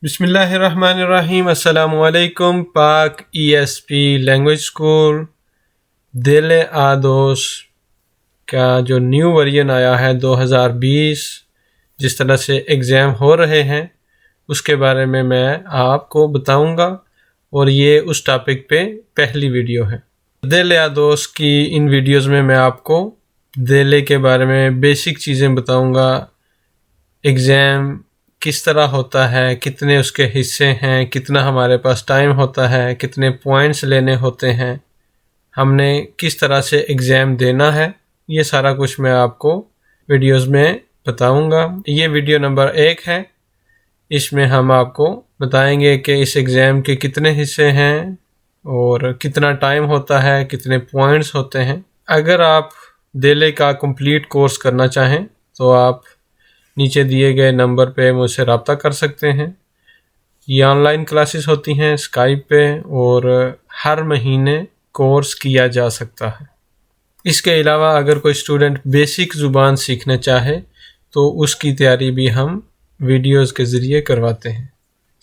बिस्मिल्लाहिर्रहमानिर्रहीम। अस्सलामुअलैकुम। पाक ESP लैंग्वेज स्कूल दिल आदोस का जो न्यू वर्जन आया है 2020, जिस तरह से एग्ज़ाम हो रहे हैं उसके बारे में मैं आपको बताऊंगा, और ये उस टॉपिक पे पहली वीडियो है। दिल आदोस की इन वीडियोस में मैं आपको दिल के बारे में बेसिक चीज़ें बताऊंगा। एग्ज़ाम किस तरह होता है, कितने उसके हिस्से हैं, कितना हमारे पास टाइम होता है, कितने पॉइंट्स लेने होते हैं, हमने किस तरह से एग्ज़ाम देना है, ये सारा कुछ मैं आपको वीडियोस में बताऊंगा। ये वीडियो नंबर 1 है। इसमें हम आपको बताएंगे कि इस एग्ज़ाम के कितने हिस्से हैं और कितना टाइम होता है, कितने पॉइंट्स होते हैं। अगर आप दिल का कंप्लीट कोर्स करना चाहें तो आप नीचे दिए गए नंबर पे मुझसे रब्ता कर सकते हैं। ये ऑनलाइन क्लासेस होती हैं स्काइप पे, और हर महीने कोर्स किया जा सकता है। इसके अलावा अगर कोई स्टूडेंट बेसिक ज़ुबान सीखना चाहे तो उसकी तैयारी भी हम वीडियोस के ज़रिए करवाते हैं।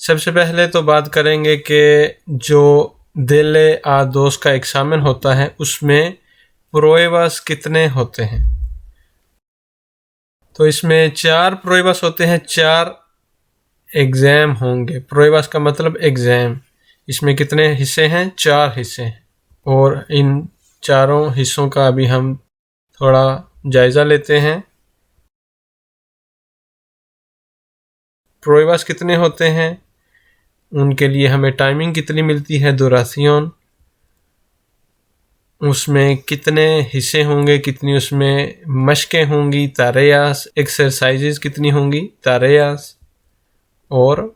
सबसे पहले तो बात करेंगे कि जो दिल आदोस का एग्ज़ाम होता है उसमें प्रोएवास कितने होते हैं। तो इसमें 4 प्रोएवास होते हैं, 4 एग्ज़ाम होंगे। प्रोएवास का मतलब एग्ज़ाम। इसमें कितने हिस्से हैं? 4 हिस्से हैं, और इन चारों हिस्सों का अभी हम थोड़ा जायज़ा लेते हैं। प्रोएवास कितने होते हैं, उनके लिए हमें टाइमिंग कितनी मिलती है, दुरासियोन, उसमें कितने हिस्से होंगे, कितनी उसमें मशकें होंगी, तारेयास, एक्सरसाइजेज कितनी होंगी, तारेयास, और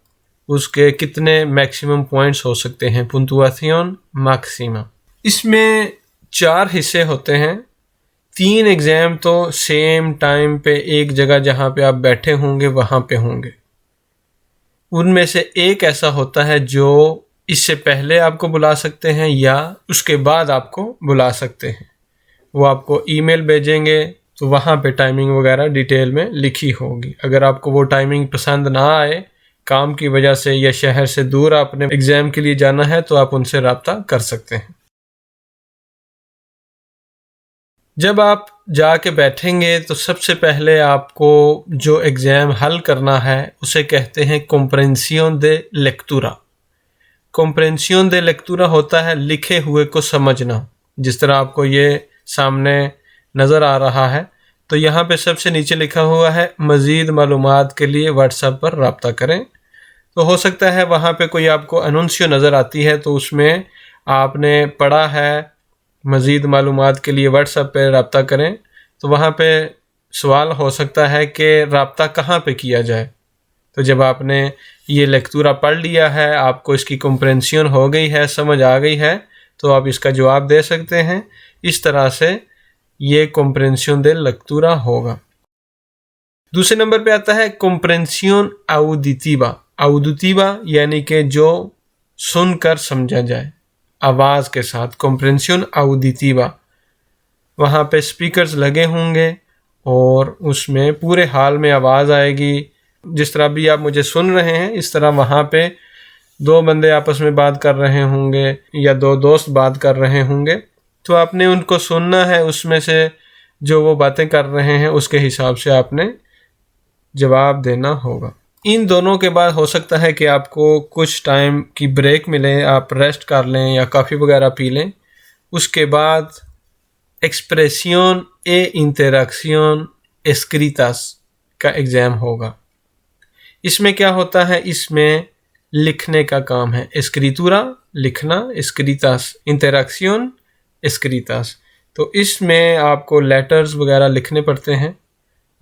उसके कितने मैक्सिमम पॉइंट्स हो सकते हैं, पुंतुआसियोन मैक्सिमा। इसमें 4 हिस्से होते हैं। 3 एग्ज़ाम तो सेम टाइम पे एक जगह जहाँ पे आप बैठे होंगे वहाँ पे होंगे। उनमें से एक ऐसा होता है जो इससे पहले आपको बुला सकते हैं या उसके बाद आपको बुला सकते हैं। वो आपको ईमेल भेजेंगे तो वहाँ पे टाइमिंग वगैरह डिटेल में लिखी होगी। अगर आपको वो टाइमिंग पसंद ना आए, काम की वजह से या शहर से दूर आपने एग्ज़ाम के लिए जाना है, तो आप उनसे रब्ता कर सकते हैं। जब आप जाके बैठेंगे तो सबसे पहले आपको जो एग्ज़ाम हल करना है उसे कहते हैं कॉम्प्रेंसियोन दे लेक्तुरा। कॉम्प्रेंसियोन दे लेक्तुरा होता है लिखे हुए को समझना। जिस तरह आपको ये सामने नज़र आ रहा है, तो यहाँ पे सबसे नीचे लिखा हुआ है मज़ीद मालूमात के लिए व्हाट्सएप पर रब्ता करें। तो हो सकता है वहाँ पे कोई आपको अनउंसियो नज़र आती है, तो उसमें आपने पढ़ा है मज़ीद मालूमात के लिए व्हाट्सएप पे रब्ता करें। तो वहाँ पे सवाल हो सकता है कि रब्ता कहाँ पे किया जाए। तो जब आपने ये लेक्चर पढ़ लिया है, आपको इसकी कॉम्प्रेंसियन हो गई है, समझ आ गई है, तो आप इसका जवाब दे सकते हैं। इस तरह से ये कॉम्प्रेंसियन दे लेक्चर होगा। दूसरे नंबर पे आता है कॉम्प्रेंसियन आउडिटिवा। आउडिटिवा यानी कि जो सुनकर समझा जाए आवाज़ के साथ, कॉम्प्रेंसियन आउडिटिवा। वहाँ पे स्पीकर्स लगे होंगे और उसमें पूरे हाल में आवाज़ आएगी। जिस तरह भी आप मुझे सुन रहे हैं, इस तरह वहाँ पे 2 बंदे आपस में बात कर रहे होंगे या 2 दोस्त बात कर रहे होंगे, तो आपने उनको सुनना है। उसमें से जो वो बातें कर रहे हैं उसके हिसाब से आपने जवाब देना होगा। इन दोनों के बाद हो सकता है कि आपको कुछ टाइम की ब्रेक मिले, आप रेस्ट कर लें या कॉफ़ी वगैरह पी लें। उसके बाद एक्सप्रेसियन ए इंटरैक्शन एस्क्रितास का एग्ज़ाम होगा। इसमें क्या होता है, इसमें लिखने का काम है। एस्क्रितुरा लिखना, एस्क्रितास इंटरैक्शन एस्क्रितास। तो इसमें आपको लेटर्स वगैरह लिखने पड़ते हैं।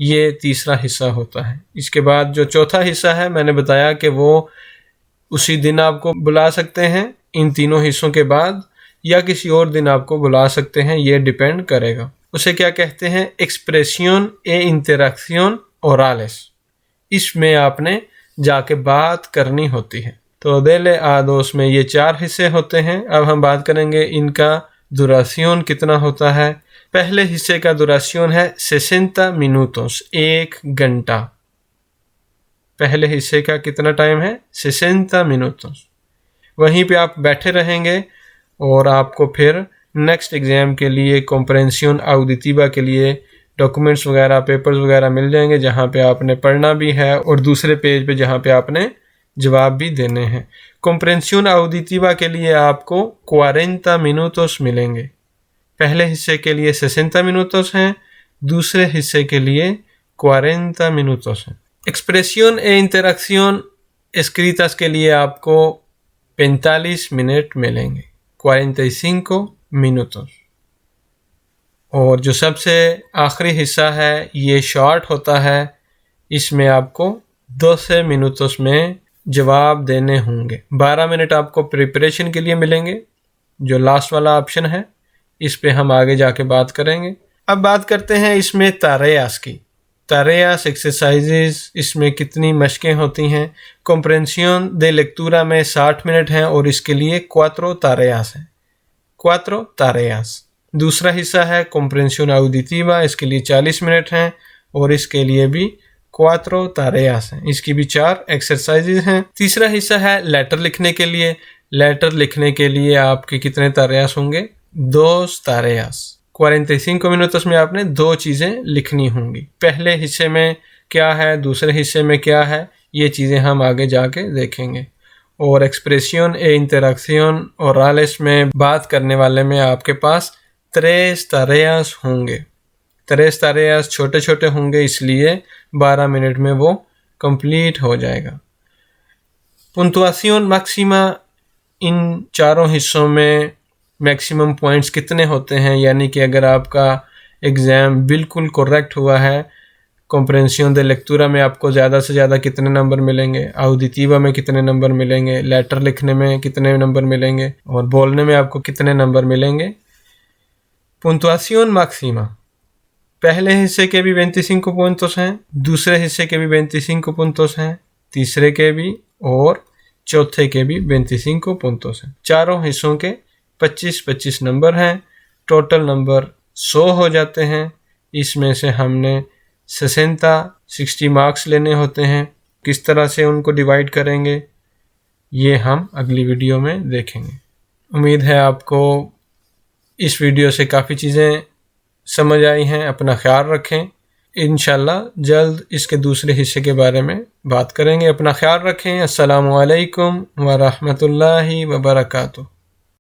ये तीसरा हिस्सा होता है। इसके बाद जो चौथा हिस्सा है, मैंने बताया कि वो उसी दिन आपको बुला सकते हैं इन तीनों हिस्सों के बाद, या किसी और दिन आपको बुला सकते हैं, ये डिपेंड करेगा। उसे क्या कहते हैं, एक्सप्रेसियन ए इंटरैक्शन ओरालेस। इसमें आपने जाके बात करनी होती है। तो दिल आदोस में ये 4 हिस्से होते हैं। अब हम बात करेंगे इनका दुरासियोन कितना होता है। पहले हिस्से का दुरासियोन है 60 मिनटोस, 1 घंटा। पहले हिस्से का कितना टाइम है 60 minutos। वहीं पे आप बैठे रहेंगे और आपको फिर नेक्स्ट एग्ज़ाम के लिए कॉम्प्रेंसियन ऑडिटिवा के लिए डॉक्यूमेंट्स वगैरह पेपर्स वगैरह मिल जाएंगे, जहाँ पे आपने पढ़ना भी है और दूसरे पेज पे जहाँ पे आपने जवाब भी देने हैं। कॉम्प्रेंसियन ऑडिटिवा के लिए आपको 40 minutos मिलेंगे। पहले हिस्से के लिए 60 minutos हैं, दूसरे हिस्से के लिए 40 minutos हैं। एक्सप्रेसियन ए इंटरैक्शन escritas के लिए आपको 45 मिनट मिलेंगे, 45 minutos। और जो सबसे आखिरी हिस्सा है ये शॉर्ट होता है, इसमें आपको 12 minutos में जवाब देने होंगे। 12 मिनट आपको प्रिपरेशन के लिए मिलेंगे, जो लास्ट वाला ऑप्शन है इस पे हम आगे जाके बात करेंगे। अब बात करते हैं इसमें तारेयास की। तारेयास एक्सरसाइजेस, इसमें कितनी मशकें होती हैं। कॉम्प्रेंसियन दे लेक्टूरा में 60 मिनट हैं और इसके लिए 4 तारेयास हैं, 4 तारेयास। दूसरा हिस्सा है कॉम्प्रेंसियन ऑडिटिवा, इसके लिए 40 मिनट हैं और इसके लिए भी 4 तारेयास हैं, इसकी भी 4 एक्सरसाइजेज हैं। तीसरा हिस्सा है लेटर लिखने के लिए। लेटर लिखने के लिए आपके कितने तारेयास होंगे 2 तारेयास। 45 minutos में आपने 2 चीज़ें लिखनी होंगी। पहले हिस्से में क्या है, दूसरे हिस्से में क्या है, ये चीज़ें हम आगे जाके देखेंगे। और एक्सप्रेसियन ए इंटरैक्शन ओरालिस में बात करने वाले में आपके पास 3 tareas होंगे। 3 tareas छोटे छोटे होंगे, इसलिए 12 मिनट में वो कंप्लीट हो जाएगा। पुंतुआसियन मैक्सिमा, इन चारों हिस्सों में मैक्सिमम पॉइंट्स कितने होते हैं, यानी कि अगर आपका एग्ज़ाम बिल्कुल करेक्ट हुआ है, कॉम्प्रेंसियन दे लेक्टूरा में आपको ज़्यादा से ज़्यादा कितने नंबर मिलेंगे, ऑडिटिवा में कितने नंबर मिलेंगे, लेटर लिखने में कितने नंबर मिलेंगे और बोलने में आपको कितने नंबर मिलेंगे। पुंतुआसियन मैक्सिमा, पहले हिस्से के भी 25 puntos हैं, दूसरे हिस्से के भी 25 puntos हैं, तीसरे के भी और चौथे के भी 25 puntos हैं। चारों हिस्सों के 25-25 नंबर हैं। टोटल नंबर 100 हो जाते हैं। इसमें से हमने 60 मार्क्स लेने होते हैं। किस तरह से उनको डिवाइड करेंगे ये हम अगली वीडियो में देखेंगे। उम्मीद है आपको इस वीडियो से काफ़ी चीज़ें समझ आई हैं। अपना ख्याल रखें, इंशाल्लाह जल्द इसके दूसरे हिस्से के बारे में बात करेंगे। अपना ख्याल रखें। अस्सलामु अलैकुम व रहमतुल्लाहि व बरकातुहू।